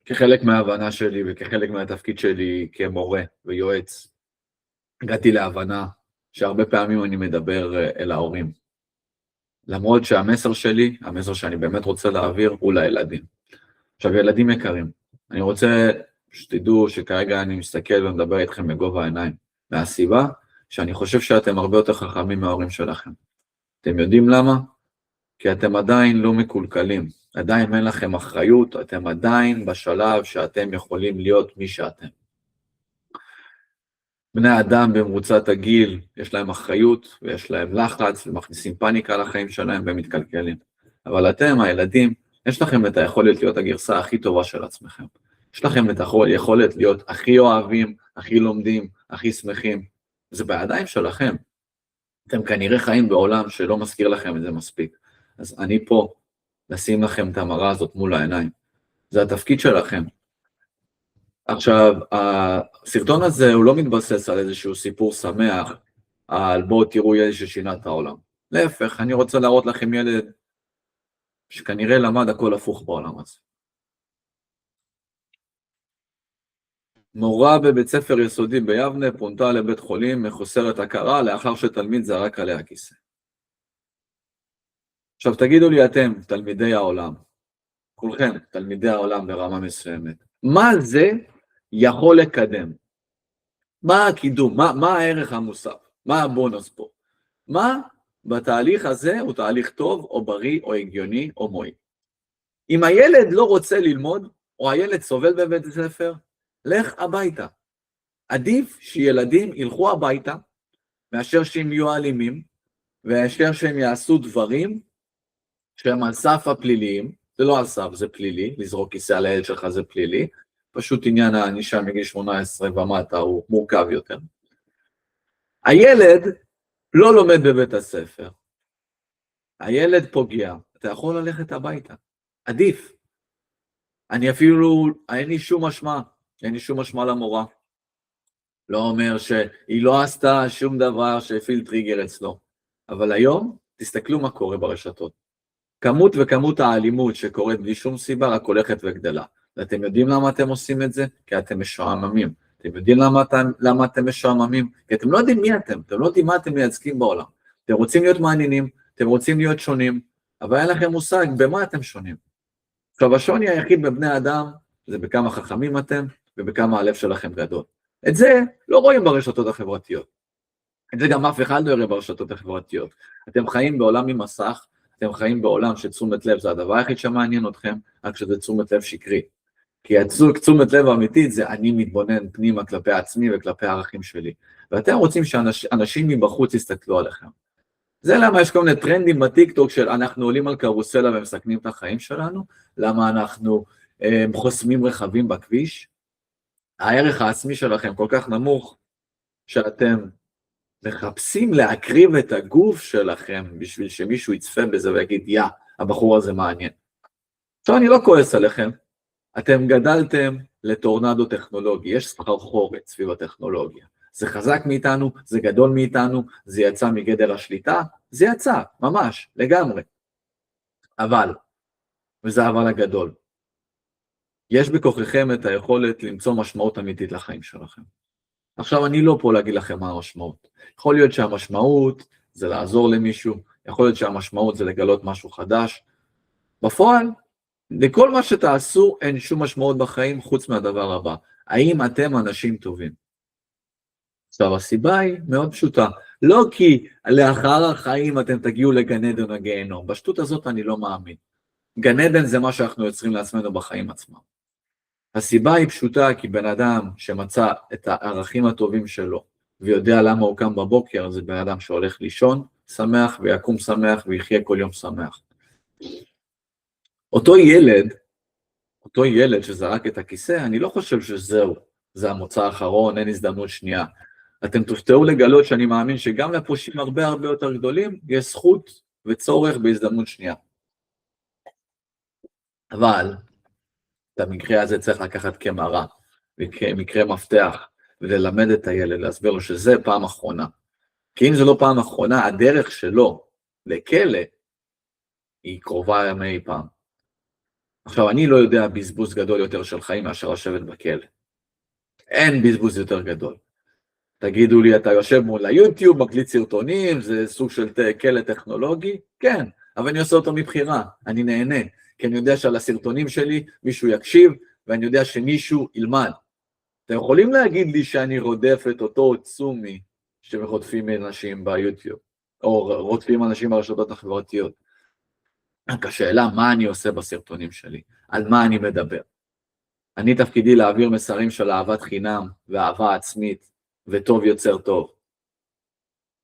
כחלק מההבנה שלי וכחלק מהתפקיד שלי כמורה ויועץ, הגעתי להבנה שהרבה פעמים אני מדבר אל ההורים. למרות שהמסר שלי, המסר שאני באמת רוצה להעביר, הוא לילדים. עכשיו, ילדים יקרים, אני רוצה שתדעו שכרגע אני מסתכל ומדבר איתכם בגובה העיניים, מהסיבה שאני חושב שאתם הרבה יותר חכמים מההורים שלכם. אתם יודעים למה? כי אתם עדיין לא מקולקלים, עדיין אין לכם אחריות, אתם עדיין בשלב שאתם יכולים להיות מי שאתם. בני אדם במרוצת הגיל, יש להם אחריות ויש להם לחץ ומכניסים פאניקה לחיים שלהם ומתקלקלים. אבל אתם, הילדים, יש לכם את היכולת להיות הגרסה הכי טובה של עצמכם. יש לכם את היכולת להיות הכי אוהבים, הכי לומדים, הכי שמחים. זה בידיים שלכם. אתם כנראה חיים בעולם שלא מזכיר לכם את זה מספיק. אז אני פה לשים לכם את המראה הזאת מול העיניים. זה התפקיד שלכם. עכשיו, הסרטון הזה הוא לא מתבסס על איזשהו סיפור שמח, על בואו תראו ילד ששינה את העולם. להפך, אני רוצה להראות לכם ילד שכנראה למד הכל הפוך בעולם הזה. מורה בבית ספר יסודי ביבנה פונתה לבית חולים מחוסרת הכרה לאחר שתלמיד זרק עליה כיסא. עכשיו תגידו לי אתם, תלמידי העולם, כולכם תלמידי העולם ברמה מסוימת, מה זה יכול לקדם? מה הקידום? מה הערך המוסף? מה הבונוס פה? מה בתהליך הזה הוא תהליך טוב או בריא או הגיוני או מועיל? אם הילד לא רוצה ללמוד או הילד סובל בבית הספר, לך הביתה. עדיף שילדים ילכו הביתה מאשר שהם יהיו אלימים ומאשר שהם יעשו דברים שהם על סף הפליליים. זה לא על סף, זה פלילי, לזרוק כיסא על הילד שלך זה פלילי, פשוט עניין הענישה מגיל 18 ומטה הוא מורכב יותר. הילד לא לומד בבית הספר, הילד פוגע, אתה יכול ללכת הביתה, עדיף. אני אפילו, אין לי שום משמע למורה, לא אומר שהיא לא עשתה שום דבר שהפעיל טריגר אצלו, אבל היום תסתכלו מה קורה ברשתות. כמות האלימות שקורית בלי שום סיבה רק הולכת וגדלה. ואתם יודעים למה אתם עושים את זה? כי אתם משועממים. אתם יודעים למה אתם משועממים? כי אתם לא יודעים מי אתם לא יודעים מה אתם מייצגים בעולם. אתם רוצים להיות מעניינים, אתם רוצים להיות שונים, אבל אין לכם מושג במה אתם שונים. עכשיו, השוני היחיד בבני אדם זה בכמה חכמים אתם ובכמה הלב שלכם גדול. את זה לא רואים ברשתות החברתיות. את זה גם אף אחד לא יראה ברשתות החברתיות. אתם חיים בעולם עם מסך, אתם חיים בעולם שתשומת לב זה הדבר היחיד שמעניין אתכם, רק שזה תשומת לב שקרי. כי תשומת לב אמיתית זה אני מתבונן פנימה כלפי עצמי וכלפי הערכים שלי. ואתם רוצים שאנשים מבחוץ יסתכלו עליכם. זה למה יש כל מיני טרנדים בטיקטוק של אנחנו עולים על קרוסלה ומסכנים את החיים שלנו, למה אנחנו חוסמים רכבים בכביש. הערך העצמי שלכם כל כך נמוך שאתם מחפשים להקריב את הגוף שלכם בשביל שמישהו יצפה בזה ויגיד, הבחור הזה מעניין. עכשיו אני לא כועס עליכם, אתם גדלתם לטורנדו טכנולוגי, יש סחרחורת סביב הטכנולוגיה. זה חזק מאיתנו, זה גדול מאיתנו, זה יצא מגדר השליטה, זה יצא, ממש, לגמרי. אבל, וזה אבל הגדול, יש בכוחכם את היכולת למצוא משמעות אמיתית לחיים שלכם. עכשיו אני לא פה להגיד לכם מה המשמעות. יכול להיות שהמשמעות זה לעזור למישהו, יכול להיות שהמשמעות זה לגלות משהו חדש. בפועל, לכל מה שתעשו אין שום משמעות בחיים חוץ מהדבר הבא. האם אתם אנשים טובים? עכשיו הסיבה היא מאוד פשוטה. לא כי לאחר החיים אתם תגיעו לגן עדן או גיהנום. בשטות הזאת אני לא מאמין. גן עדן זה מה שאנחנו יוצרים לעצמנו בחיים עצמם. הסיבה היא פשוטה כי בן אדם שמצא את הערכים הטובים שלו ויודע למה הוא קם בבוקר, זה בן אדם שהולך לישון שמח ויקום שמח ויחיה כל יום שמח. אותו ילד שזרק את הכיסא, אני לא חושב שזהו, זה המוצא האחרון, אין הזדמנות שנייה. אתם תופתעו לגלות שאני מאמין שגם לפושעים הרבה יותר גדולים יש זכות וצורך בהזדמנות שנייה. אבל את המקרה הזה צריך לקחת כמראה, וכמקרה מפתח, וללמד את הילד, להסביר לו שזה פעם אחרונה. כי אם זה לא פעם אחרונה, הדרך שלו לכלא היא קרובה מאי פעם. עכשיו, אני לא יודע בזבוז גדול יותר של חיים מאשר לשבת בכלא. אין בזבוז יותר גדול. תגידו לי, אתה יושב מול היוטיוב, מקליט סרטונים, זה סוג של כלא טכנולוגי? כן, אבל אני עושה אותו מבחירה, אני נהנה, כי אני יודע שעל הסרטונים שלי מישהו יקשיב, ואני יודע שמישהו ילמד. אתם יכולים להגיד לי שאני רודף את אותו צומי שרודפים אנשים ביוטיוב, או רודפים אנשים ברשתות החברתיות. רק השאלה, מה אני עושה בסרטונים שלי? על מה אני מדבר? אני תפקידי להעביר מסרים של אהבת חינם ואהבה עצמית וטוב יוצר טוב.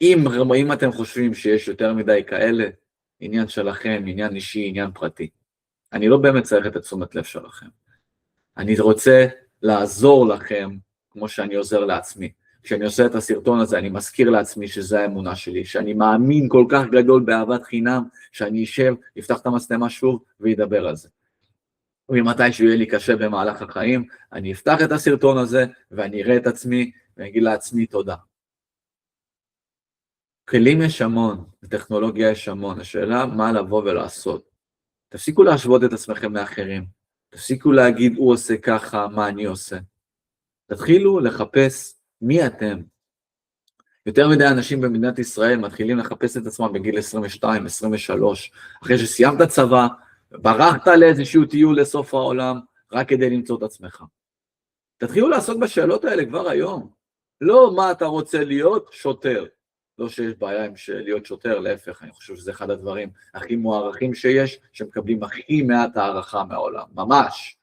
אם אתם חושבים שיש יותר מדי כאלה, עניין שלכם, עניין אישי, עניין פרטי. אני לא באמת צריך את תשומת לב שלכם. אני רוצה לעזור לכם כמו שאני עוזר לעצמי. כשאני עושה את הסרטון הזה, אני מזכיר לעצמי שזה האמונה שלי, שאני מאמין כל כך גדול באהבת חינם, שאני אשב, יפתח את המצלמה שוב וידבר על זה. ומתי שיהיה לי קשה במהלך החיים, אני אפתח את הסרטון הזה, ואני אראה את עצמי, ואני אגיד לעצמי תודה. כלים יש המון, בטכנולוגיה יש המון, השאלה מה לבוא ולעשות. תפסיקו להשוות את עצמכם לאחרים, תפסיקו להגיד הוא עושה ככה, מה אני עושה. תתחילו לחפש מי אתם. יותר מדי אנשים במדינת ישראל מתחילים לחפש את עצמם בגיל 22, 23, אחרי שסיימת צבא, ברחת לאיזשהו טיול לסוף העולם, רק כדי למצוא את עצמך. תתחילו לעסוק בשאלות האלה כבר היום. לא מה אתה רוצה להיות, שוטר. לא שיש בעיה עם להיות שוטר, להפך, אני חושב שזה אחד הדברים הכי מוערכים שיש, שמקבלים הכי מעט הערכה מהעולם, ממש.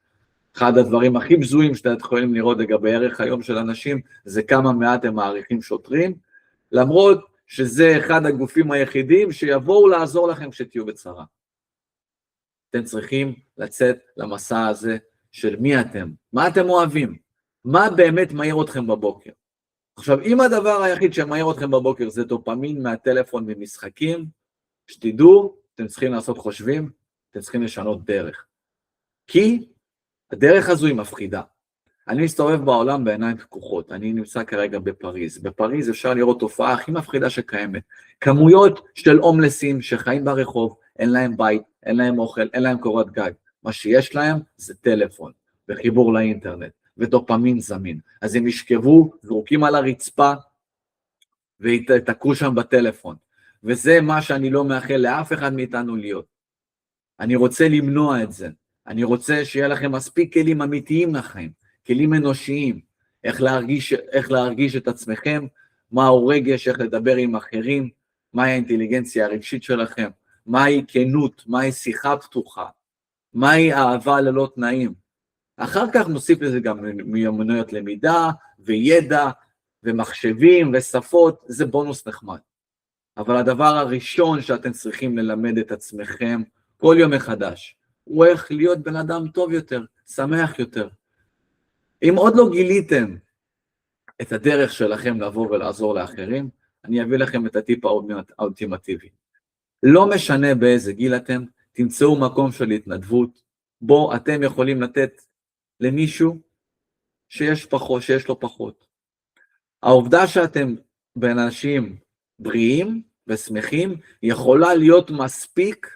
אחד הדברים הכי בזויים שאתם יכולים לראות לגבי ערך היום של אנשים, זה כמה מעט הם מעריכים שוטרים, למרות שזה אחד הגופים היחידים שיבואו לעזור לכם כשתהיו בצרה. אתם צריכים לצאת למסע הזה של מי אתם, מה אתם אוהבים, מה באמת מעיר אתכם בבוקר. עכשיו, אם הדבר היחיד שמעיר אתכם בבוקר זה דופמין מהטלפון ומשחקים, שתדעו, אתם צריכים לעשות חושבים, אתם צריכים לשנות דרך. כי הדרך הזו היא מפחידה. אני מסתובב בעולם בעיניים פקוחות, אני נמצא כרגע בפריז. בפריז אפשר לראות תופעה הכי מפחידה שקיימת. כמויות של הומלסים שחיים ברחוב, אין להם בית, אין להם אוכל, אין להם קורת גג. מה שיש להם זה טלפון וחיבור לאינטרנט ודופמין זמין. אז הם ישכבו, זרוקים על הרצפה ויתעקרו שם בטלפון. וזה מה שאני לא מאחל לאף אחד מאיתנו להיות. אני רוצה למנוע את זה. אני רוצה שיהיה לכם מספיק כלים אמיתיים לחיים, כלים אנושיים, איך להרגיש את עצמכם, מהו רגש, איך לדבר עם אחרים, מהי האינטליגנציה הרגשית שלכם, מהי כנות, מהי שיחה פתוחה, מהי אהבה ללא תנאים. אחר כך נוסיף לזה גם מיומנויות למידה וידע ומחשבים ושפות, זה בונוס נחמד. אבל הדבר הראשון שאתם צריכים ללמד את עצמכם כל יום מחדש, הוא איך להיות בן אדם טוב יותר, שמח יותר. אם עוד לא גיליתם את הדרך שלכם לבוא ולעזור לאחרים, אני אביא לכם את הטיפ האולטימטיבי. לא משנה באיזה גיל אתם, תמצאו מקום של התנדבות, בו אתם יכולים לתת למישהו שיש לו פחות. העובדה שאתם בין אנשים בריאים ושמחים, יכולה להיות מספיק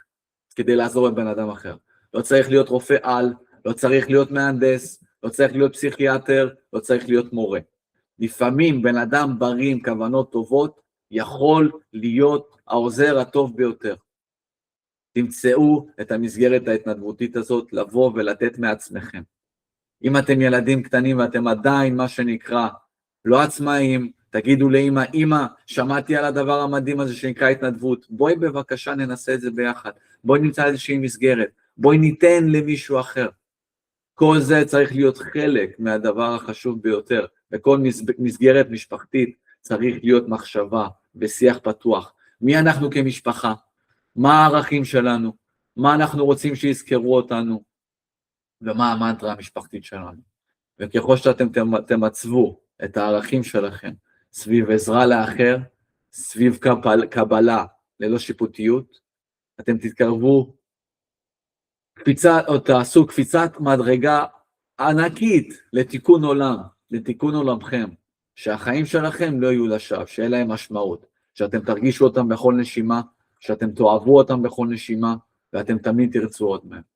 כדי לעזור לבן אדם אחר. לא צריך להיות רופא על, לא צריך להיות מהנדס, לא צריך להיות פסיכיאטר, לא צריך להיות מורה. לפעמים בן אדם בריא עם כוונות טובות, יכול להיות העוזר הטוב ביותר. תמצאו את המסגרת ההתנדבותית הזאת, לבוא ולתת מעצמכם. אם אתם ילדים קטנים ואתם עדיין מה שנקרא, לא עצמאים, תגידו לאמא, אמא, שמעתי על הדבר המדהים הזה שנקרא התנדבות, בואי בבקשה ננסה את זה ביחד, בואי נמצא איזושהי מסגרת, בואי ניתן למישהו אחר. כל זה צריך להיות חלק מהדבר החשוב ביותר, וכל מסגרת משפחתית צריך להיות מחשבה ושיח פתוח. מי אנחנו כמשפחה? מה הערכים שלנו? מה אנחנו רוצים שיזכרו אותנו? ומה המנטרה המשפחתית שלנו? וככל שאתם תמצבו את הערכים שלכם סביב עזרה לאחר, סביב קבלה ללא שיפוטיות, אתם תתקרבו או תעשו קפיצת מדרגה ענקית לתיקון עולם, לתיקון עולמכם, שהחיים שלכם לא יהיו לשווא, שיהיה להם משמעות, שאתם תרגישו אותם בכל נשימה, שאתם תאהבו אותם בכל נשימה, ואתם תמיד תרצו עוד מהם.